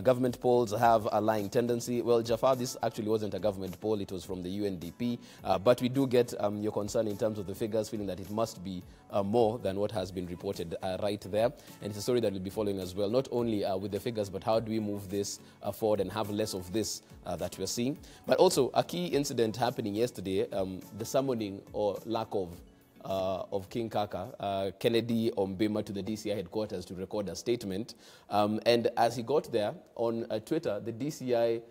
Government polls have a lying tendency. Well, Jafar, this actually wasn't a government poll. It was from the UNDP. But we do get your concern in terms of the figures, feeling that it must be more than what has been reported right there. And it's a story that we'll be following as well, not only with the figures, but how do we move this forward and have less of this that we're seeing. But also, a key incident happening yesterday, the summoning or lack of King Kaka, Kennedy Ombima, to the DCI headquarters to record a statement. And as he got there, on Twitter, the DCI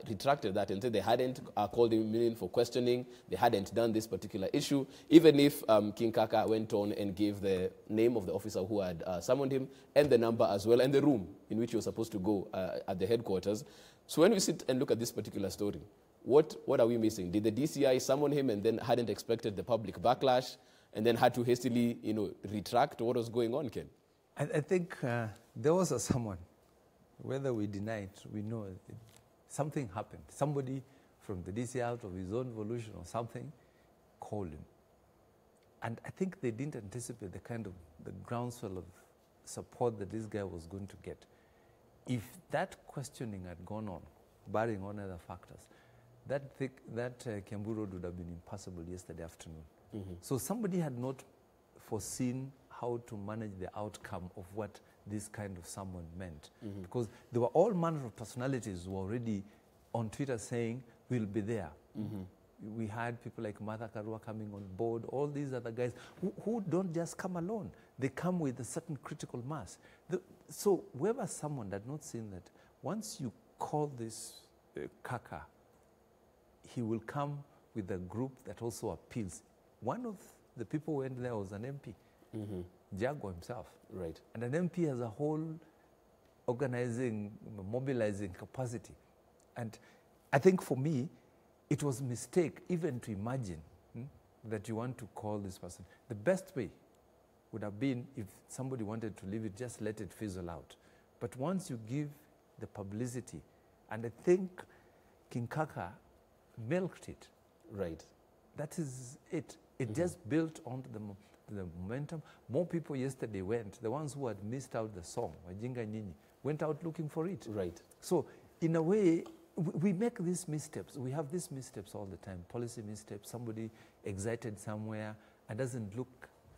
retracted that and said they hadn't called him in for questioning, they hadn't done this particular issue, even if King Kaka went on and gave the name of the officer who had summoned him, and the number as well, and the room in which he was supposed to go at the headquarters. So when we sit and look at this particular story, what are we missing? Did the DCI summon him and then hadn't expected the public backlash and then had to hastily, retract? What was going on, Ken? I think there was a someone. Whether we deny it, we know something happened. Somebody from the DCI, out of his own volition or something, called him. And I think they didn't anticipate the groundswell of support that this guy was going to get. If that questioning had gone on, barring on other factors, that Kiambu Road would have been impassable yesterday afternoon. Mm-hmm. So somebody had not foreseen how to manage the outcome of what this kind of someone meant. Mm-hmm. Because there were all manner of personalities who were already on Twitter saying, we'll be there. Mm-hmm. We had people like Martha Karua coming on board, all these other guys who don't just come alone. They come with a certain critical mass. So whoever someone had not seen that, once you call this Kaka, he will come with a group that also appeals. One of the people who went there was an MP, mm-hmm. Jago himself. Right. And an MP has a whole organizing, mobilizing capacity. And I think for me, it was a mistake even to imagine that you want to call this person. The best way would have been if somebody wanted to leave it, just let it fizzle out. But once you give the publicity, and I think King Kaka milked it. Right. That is it. It just built onto the momentum. More people yesterday went. The ones who had missed out the song, Wajinga Nyinyi, went out looking for it. Right. So in a way, we make these missteps. We have these missteps all the time. Policy missteps. Somebody excited somewhere and doesn't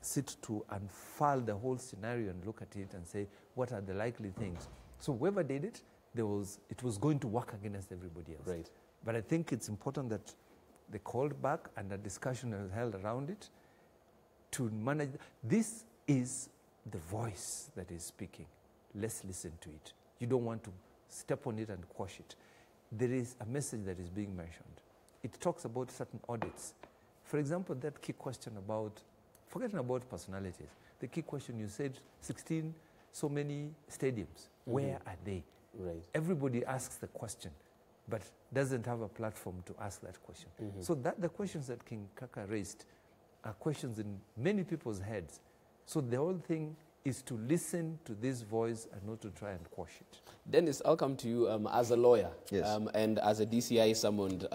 sit to unfurl the whole scenario and look at it and say, what are the likely things? So whoever did it, it was going to work against everybody else. Right. But I think it's important that they called back and a discussion was held around it to manage. This is the voice that is speaking. Let's listen to it. You don't want to step on it and quash it. There is a message that is being mentioned. It talks about certain audits. For example, that key question about, forgetting about personalities, the key question you said, 16, so many stadiums. Mm-hmm. Where are they? Right. Everybody asks the question, but doesn't have a platform to ask that question. Mm-hmm. So the questions that King Kaka raised are questions in many people's heads. So the whole thing is to listen to this voice and not to try and quash it. Dennis, I'll come to you as a lawyer. Yes. And as a DCI summoned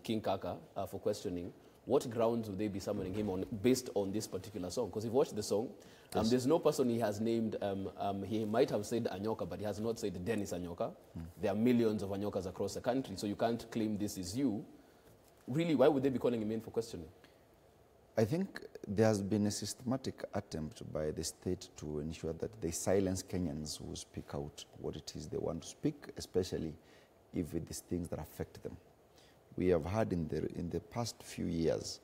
King Kaka for questioning. What grounds would they be summoning him on based on this particular song? Because if you watch the song, yes. There's no person he has named. He might have said Anyoka, but he has not said Dennis Anyoka. There are millions of Anyokas across the country, so you can't claim this is you. Really, why would they be calling him in for questioning? I think there has been a systematic attempt by the state to ensure that they silence Kenyans who speak out what it is they want to speak, especially if it is things that affect them. We have had in the past few years,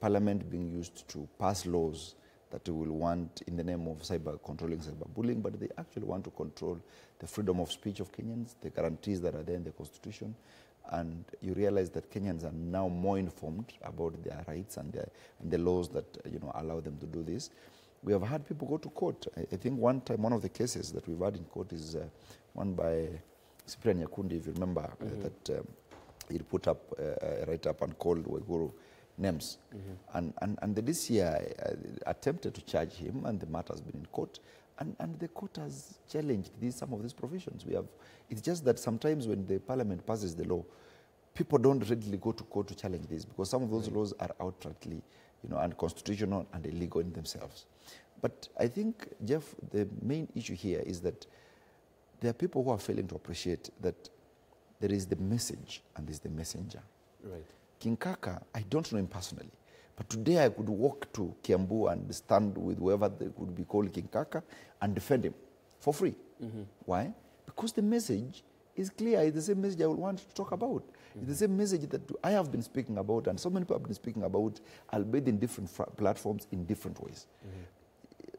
Parliament being used to pass laws that they will want in the name of controlling cyberbullying, but they actually want to control the freedom of speech of Kenyans, the guarantees that are there in the Constitution, and you realize that Kenyans are now more informed about their rights and the laws that allow them to do this. We have had people go to court. I think one time, one of the cases that we've had in court is one by Cyprian Nyakundi, if you remember, that he put up a write-up and called Waiguru names. And the DCI attempted to charge him, and the matter has been in court. And the court has challenged some of these provisions. It's just that sometimes when the Parliament passes the law, people don't readily go to court to challenge this because some of those laws are outrightly unconstitutional and illegal in themselves. But I think, Jeff, the main issue here is that there are people who are failing to appreciate that there is the message and there's the messenger. Right. King Kaka, I don't know him personally, but today I could walk to Kiambu and stand with whoever they would be called King Kaka and defend him for free. Why? Because the message is clear. It's the same message I would want to talk about. It's the same message that I have been speaking about and so many people have been speaking about, albeit in different platforms in different ways.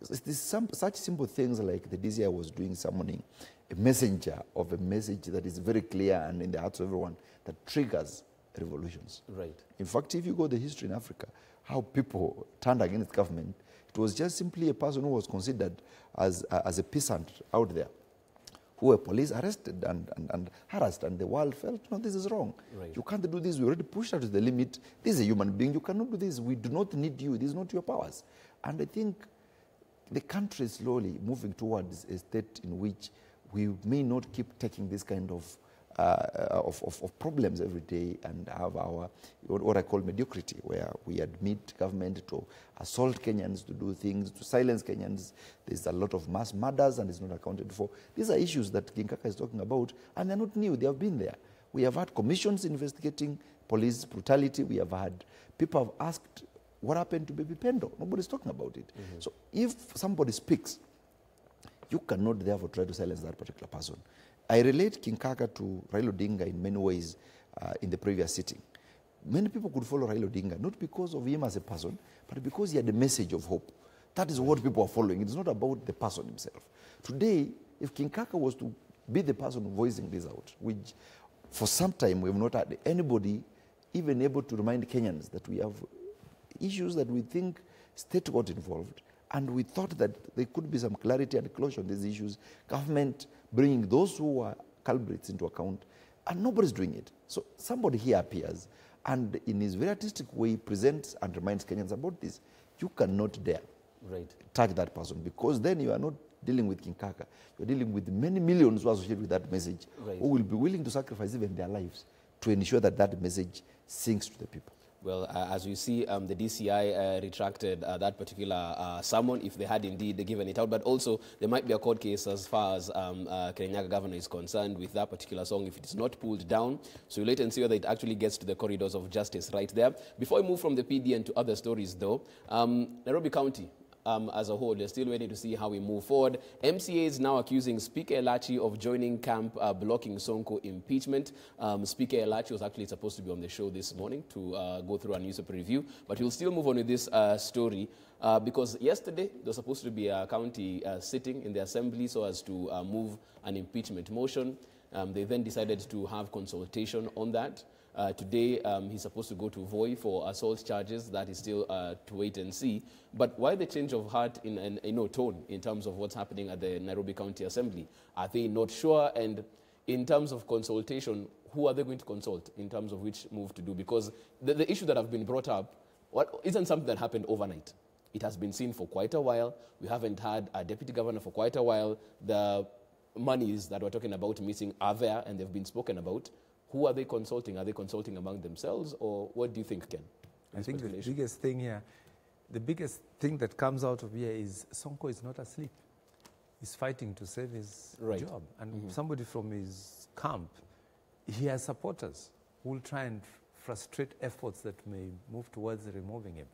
It's such simple things like the DCI was doing, summoning a messenger of a message that is very clear and in the hearts of everyone that triggers revolutions. Right. In fact, if you go to the history in Africa, how people turned against government, it was just simply a person who was considered as a peasant out there, who were police arrested and harassed, and the world felt, no, this is wrong. Right. You can't do this. We already pushed out to the limit. This is a human being. You cannot do this. We do not need you. This is not your powers. And I think the country is slowly moving towards a state in which we may not keep taking this kind of problems every day and have our, what I call mediocrity, where we admit government to assault Kenyans, to do things, to silence Kenyans. There's a lot of mass murders and it's not accounted for. These are issues that King Kaka is talking about, and they're not new. They have been there. We have had commissions investigating police brutality. We have had people have asked, what happened to Baby Pendo? Nobody's talking about it. So if somebody speaks, you cannot therefore try to silence that particular person. I relate King Kaka to Raila Odinga in many ways in the previous sitting. Many people could follow Raila Odinga, not because of him as a person, but because he had a message of hope. That is what people are following. It's not about the person himself. Today, if King Kaka was to be the person voicing this out, which for some time we have not had anybody even able to remind Kenyans that we have issues that we think state got involved, and we thought that there could be some clarity and closure on these issues, government bringing those who are culprits into account, and nobody's doing it. So somebody here appears and in his very artistic way presents and reminds Kenyans about this. You cannot dare touch that person, because then you are not dealing with King Kaka. You're dealing with many millions who are associated with that message, who will be willing to sacrifice even their lives to ensure that that message sinks to the people. Well, as we see, the DCI retracted that particular summon, if they had indeed given it out. But also, there might be a court case as far as Kirinyaga governor is concerned with that particular song if it is not pulled down. So we'll wait and see whether it actually gets to the corridors of justice right there. Before we move from the PDN to other stories, though, Nairobi County, as a whole, they're still waiting to see how we move forward. MCA is now accusing Speaker Elachi of joining camp blocking Sonko impeachment. Speaker Elachi was actually supposed to be on the show this morning to go through a newspaper review, but we'll still move on with this story because yesterday there was supposed to be a county sitting in the assembly so as to move an impeachment motion. They then decided to have consultation on that. Today, he's supposed to go to Voi for assault charges. That is still to wait and see. But why the change of heart in tone in terms of what's happening at the Nairobi County Assembly? Are they not sure? And in terms of consultation, who are they going to consult in terms of which move to do? Because the issue that have been brought up isn't something that happened overnight. It has been seen for quite a while. We haven't had a deputy governor for quite a while. The monies that we're talking about missing are there and they've been spoken about. Who are they consulting? Are they consulting among themselves, or what do you think, Ken? I think the biggest thing here, the biggest thing that comes out of here is Sonko is not asleep. He's fighting to save his job. And somebody from his camp, he has supporters who will try and frustrate efforts that may move towards removing him.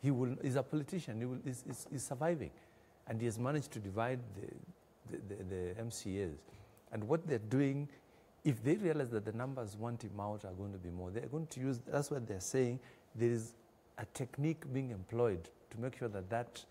He's a politician. He's surviving. And he has managed to divide the MCAs. And what they're doing, if they realize that the numbers want him out are going to be more, they're going to use, that's what they're saying, there is a technique being employed to make sure that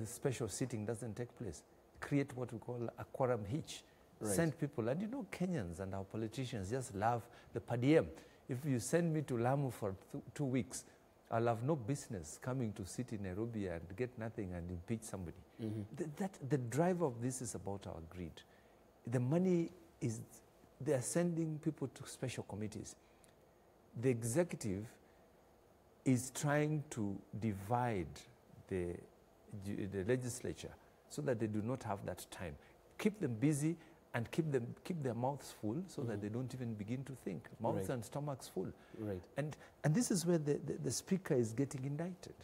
special sitting doesn't take place. Create what we call a quorum hitch. Send people, and Kenyans and our politicians just love the per diem. If you send me to Lamu for 2 weeks, I'll have no business coming to sit in Nairobi and get nothing and impeach somebody. The drive of this is about our greed. The money is, they are sending people to special committees. The executive is trying to divide the legislature so that they do not have that time. Keep them busy and keep their mouths full so that they don't even begin to think. Mouths and stomachs full. And this is where the speaker is getting indicted.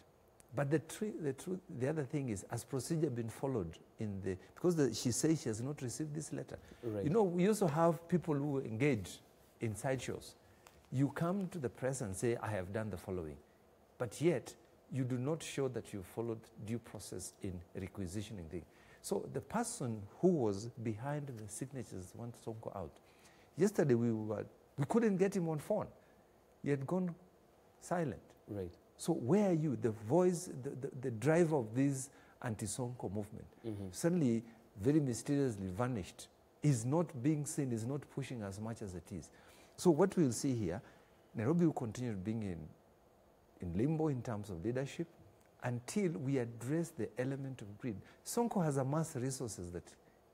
But the other thing is, has procedure been followed in the, because she says she has not received this letter. Right. You know, we also have people who engage in sideshows. You come to the press and say, I have done the following, but yet you do not show that you followed due process in requisitioning things. So the person who was behind the signatures want Sonko out. Yesterday we couldn't get him on phone. He had gone silent. Right. So where are you, the voice, the driver of this anti-Sonko movement? Suddenly, very mysteriously vanished. Is not being seen, is not pushing as much as it is. So what we'll see here, Nairobi will continue being in limbo in terms of leadership until we address the element of greed. Sonko has amassed resources that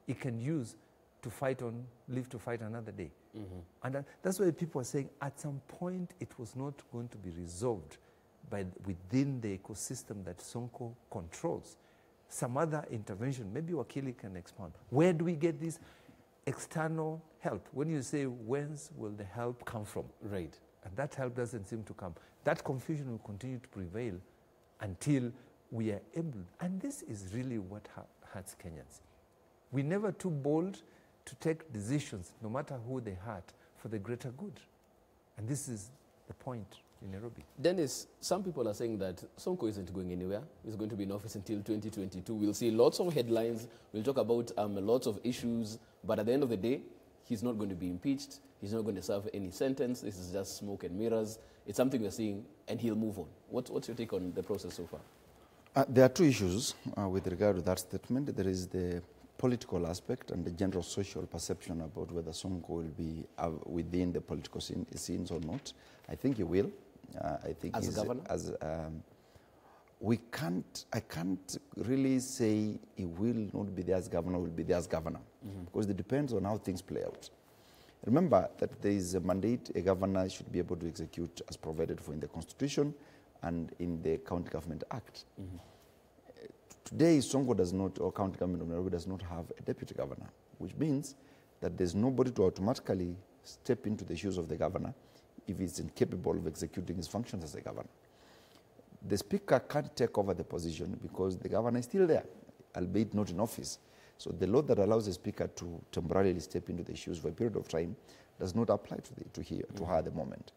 he can use to fight on, live to fight another day. And that's why people are saying at some point it was not going to be resolved within the ecosystem that Sonko controls. Some other intervention, maybe Wakili can expound. Where do we get this external help? When you say, whence will the help come from? Right. And that help doesn't seem to come. That confusion will continue to prevail until we are able, and this is really what hurts Kenyans. We're never too bold to take decisions, no matter who they hurt, for the greater good. And this is the point in Nairobi. Dennis, some people are saying that Sonko isn't going anywhere. He's going to be in office until 2022. We'll see lots of headlines. We'll talk about lots of issues. But at the end of the day, he's not going to be impeached. He's not going to serve any sentence. This is just smoke and mirrors. It's something we're seeing, and he'll move on. What's your take on the process so far? There are two issues with regard to that statement. There is the political aspect and the general social perception about whether Sonko will be within the political scenes or not. I think he will. I think as a governor? I can't really say he will not be there as governor, will be there as governor, because it depends on how things play out. Remember that there is a mandate a governor should be able to execute as provided for in the Constitution and in the County Government Act. Today, Sonko does not, or County Government of Nairobi does not have a deputy governor, which means that there's nobody to automatically step into the shoes of the governor if he's incapable of executing his functions as a governor. The speaker can't take over the position because the governor is still there, albeit not in office. So the law that allows the speaker to temporarily step into the shoes for a period of time does not apply to her at the moment.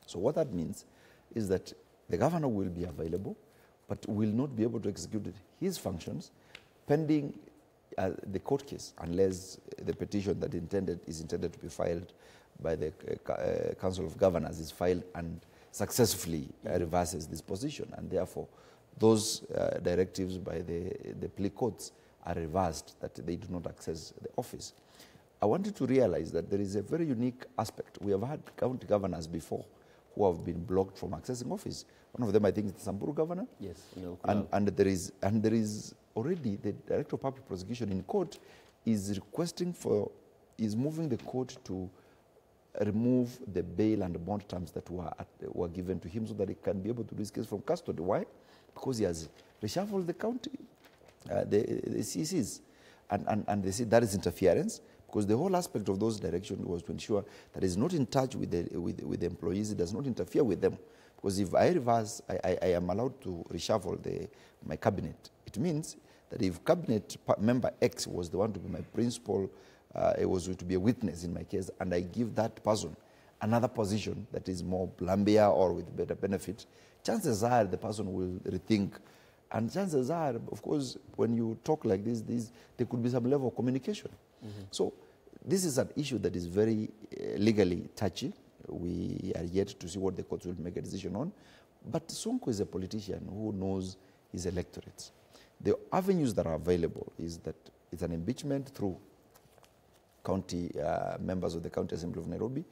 So what that means is that the governor will be available, but will not be able to execute his functions pending the court case, unless the petition that is intended to be filed by the Council of Governors is filed and successfully reverses this position, and therefore those directives by the plea courts are reversed, that they do not access the office. I wanted to realize that there is a very unique aspect. We have had county governors before who have been blocked from accessing office. One of them, I think, is the Samburu governor. Yes. And there is already the Director of Public Prosecution in court is moving the court to remove the bail and the bond terms that were given to him so that he can be able to do his case from custody. Why? Because he has reshuffled the county, the CCs. And they say that is interference, because the whole aspect of those directions was to ensure that he's not in touch with the employees, it does not interfere with them. Because if I reverse, I am allowed to reshuffle my cabinet. It means that if cabinet member X was the one to be my principal, it was to be a witness in my case, and I give that person another position that is more lumbier or with better benefit, chances are the person will rethink. And chances are, of course, when you talk like this, there could be some level of communication. So this is an issue that is very legally touchy. We are yet to see what the courts will make a decision on. But Sonko is a politician who knows his electorate. The avenues that are available is that it's an impeachment through county members of the County Assembly of Nairobi,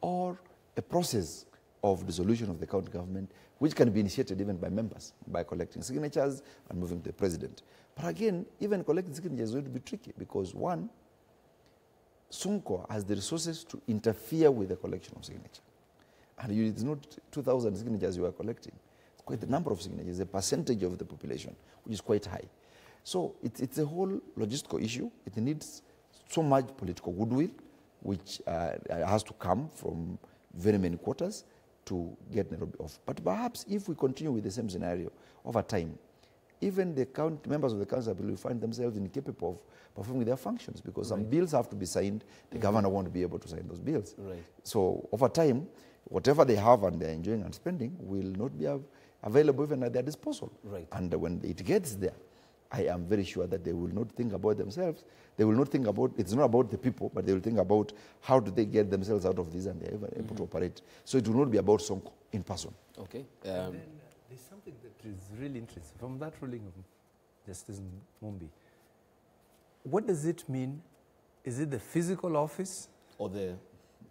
or a process of dissolution of the county government, which can be initiated even by members, by collecting signatures and moving to the president. But again, even collecting signatures is going to be tricky because, one, Sonko has the resources to interfere with the collection of signatures. And it's not 2,000 signatures you are collecting. It's quite a number of signatures, a percentage of the population, which is quite high. So it's a whole logistical issue. It needs so much political goodwill, which has to come from very many quarters to get Nairobi off. But perhaps if we continue with the same scenario over time, even the members of the council will find themselves incapable of performing their functions, because some bills have to be signed. The governor won't be able to sign those bills. Right. So over time, whatever they have and they're enjoying and spending will not be available even at their disposal. Right. And when it gets there, I am very sure that they will not think about themselves. They will not think about, it's not about the people, but they will think about how do they get themselves out of this, and they're able to operate. So it will not be about Sonko in person. Okay. And then there's something that is really interesting from that ruling of Justice Mumbi. What does it mean? Is it the physical office? Or the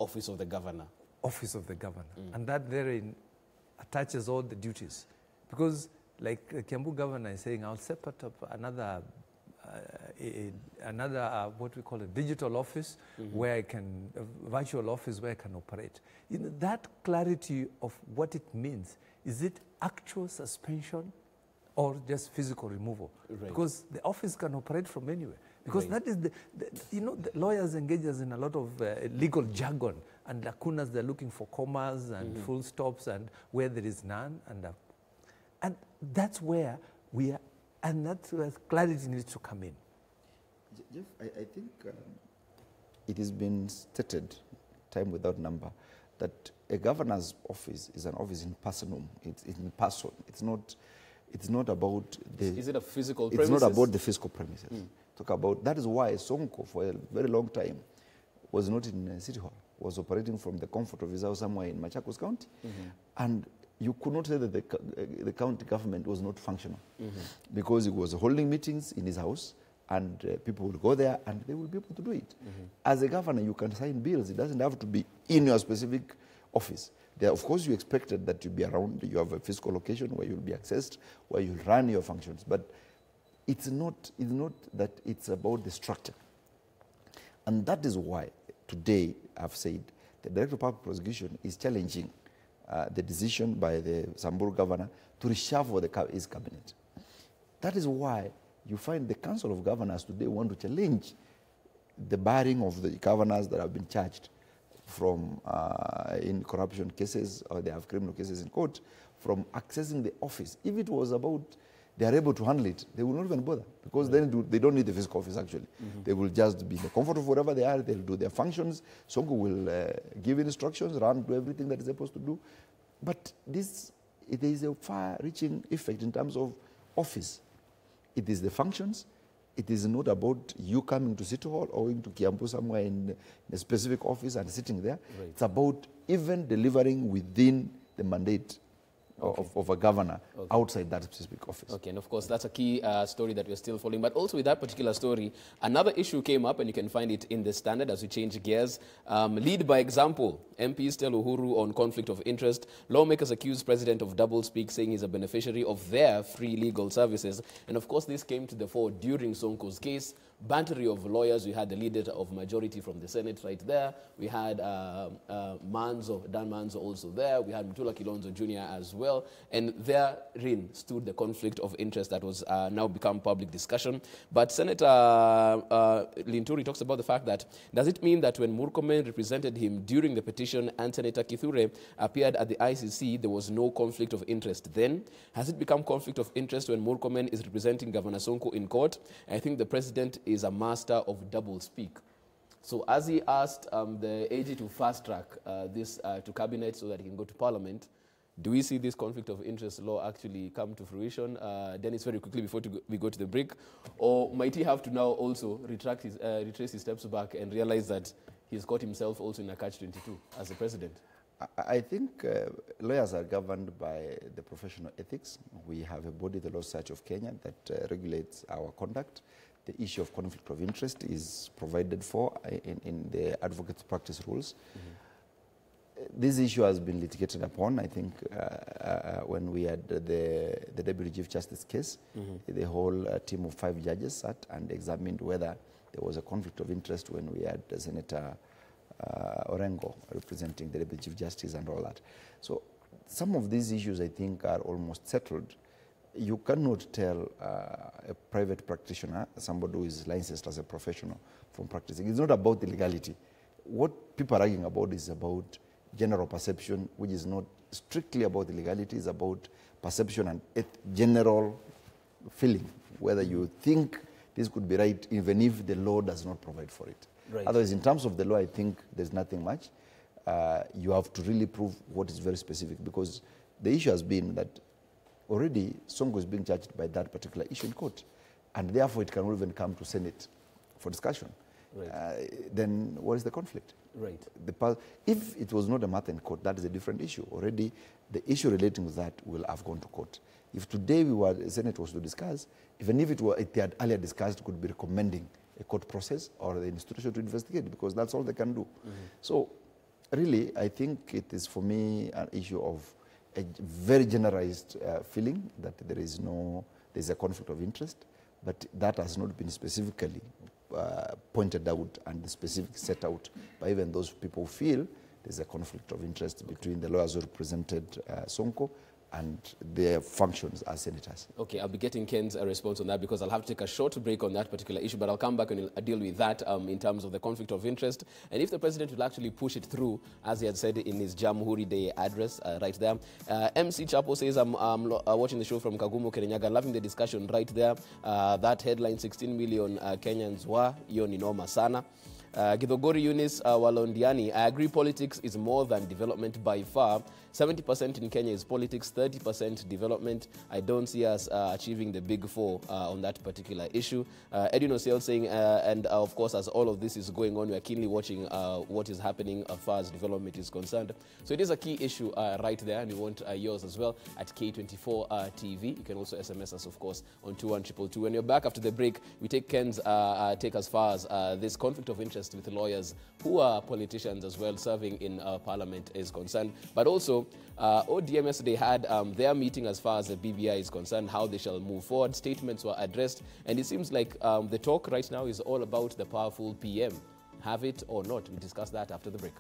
office of the governor. Office of the governor. And that therein attaches all the duties. Because like Kiambu governor is saying, I'll set up another, what we call a digital office, where I can, a virtual office where I can operate. You know, that clarity of what it means, is it actual suspension or just physical removal? Right. Because the office can operate from anywhere. Because that is the lawyers engage us in a lot of legal jargon and lacunas. They're looking for commas and full stops and where there is none. And that's where we are, and that's where clarity needs to come in. Jeff, I think it has been stated time without number that a governor's office is an office in personum. It's in person. It's not about the... Is it a physical premises? It's not about the physical premises. Talk about, that is why Sonko for a very long time was not in City Hall, was operating from the comfort of his house somewhere in Machakos County. And you could not say that the county government was not functional, because he was holding meetings in his house, and people will go there and they will be able to do it. As a governor, you can sign bills. It doesn't have to be in your specific office. There, of course, you expected that you be around. You have a physical location where you'll be accessed, where you'll run your functions. But it's not that it's about the structure. And that is why today I've said the Director of Public Prosecution is challenging the decision by the Samburu governor to reshuffle his cabinet. That is why you find the Council of Governors today want to challenge the barring of the governors that have been charged from in corruption cases, or they have criminal cases in court, from accessing the office. If it was about they are able to handle it, they will not even bother, because then they don't need the physical office actually. They will just be in the comfort of wherever they are, they'll do their functions. Sonko will give instructions, run, do everything that is supposed to do. But there is a far-reaching effect in terms of office. It is the functions. It is not about you coming to City Hall or going to Kiambu somewhere in a specific office and sitting there. Right. It's about even delivering within the mandate of a governor outside that specific office. Okay, and of course that's a key story that we're still following. But also with that particular story, another issue came up, and you can find it in the Standard as we change gears. Lead by example. MPs tell Uhuru on conflict of interest. Lawmakers accuse president of doublespeak, saying he's a beneficiary of their free legal services. And of course this came to the fore during Sonko's case. Bantery of lawyers. We had the leader of majority from the Senate right there. We had Dan Manzo also there. We had Mutula Kilonzo Jr. as well. And therein stood the conflict of interest that was now become public discussion. But Senator Linturi talks about the fact that, does it mean that when Murkomen represented him during the petition and Senator Kithure appeared at the ICC, there was no conflict of interest then? Has it become conflict of interest when Murkomen is representing Governor Sonko in court? I think the president is a master of doublespeak. So as he asked the AG to fast-track this to cabinet so that he can go to parliament, do we see this conflict of interest law actually come to fruition? Dennis, very quickly before we go to the break. Or might he have to now also retrace his steps back and realize that he's got himself also in a catch-22 as the president? I think lawyers are governed by the professional ethics. We have a body, the Law Society of Kenya, that regulates our conduct. The issue of conflict of interest is provided for in the advocates' practice rules. This issue has been litigated upon. I think when we had the Deputy Chief Justice case, the whole team of 5 judges sat and examined whether there was a conflict of interest when we had Senator Orengo representing the Deputy Chief Justice and all that. So some of these issues, I think, are almost settled. You cannot tell a private practitioner, somebody who is licensed as a professional, from practicing. It's not about the legality. What people are arguing about is about general perception, which is not strictly about illegality, it's about perception and general feeling, whether you think this could be right, even if the law does not provide for it. Right. Otherwise, in terms of the law, I think there's nothing much. You have to really prove what is very specific, because the issue has been that already Sonko is being charged by that particular issue in court, and therefore it cannot even come to Senate for discussion. Right. Then what is the conflict? Right. If it was not a matter in court, that is a different issue. Already, the issue relating to that will have gone to court. If today the Senate was to discuss, even if they had earlier discussed, could be recommending a court process or the institution to investigate, because that's all they can do. So, really, I think it is, for me, an issue of a very generalized feeling that there's a conflict of interest, but that has not been specifically pointed out and specific set out by even those people who feel there's a conflict of interest between the lawyers who represented Sonko and their functions as senators. Okay, I'll be getting Ken's response on that, because I'll have to take a short break on that particular issue, but I'll come back and deal with that in terms of the conflict of interest, and if the president will actually push it through, as he had said in his Jamhuri Day address right there. MC Chapo says, I'm watching the show from Kagumo, Kirinyaga, loving the discussion right there. That headline, 16 million Kenyans wa, hiyo ni noma sana. Githogori Eunice Walondiani, I agree politics is more than development by far. 70% in Kenya is politics, 30% development. I don't see us achieving the big four on that particular issue. Edwin Osel saying, and of course, as all of this is going on, we are keenly watching what is happening as far as development is concerned. So it is a key issue right there, and we want yours as well at K24 TV. You can also SMS us, of course, on 21222. When you're back after the break, we take Ken's take as far as this conflict of interest with lawyers who are politicians as well, serving in parliament is concerned. But also, ODM yesterday had their meeting as far as the BBI is concerned, how they shall move forward. Statements were addressed, and it seems like the talk right now is all about the powerful PM. Have it or not. We discuss that after the break.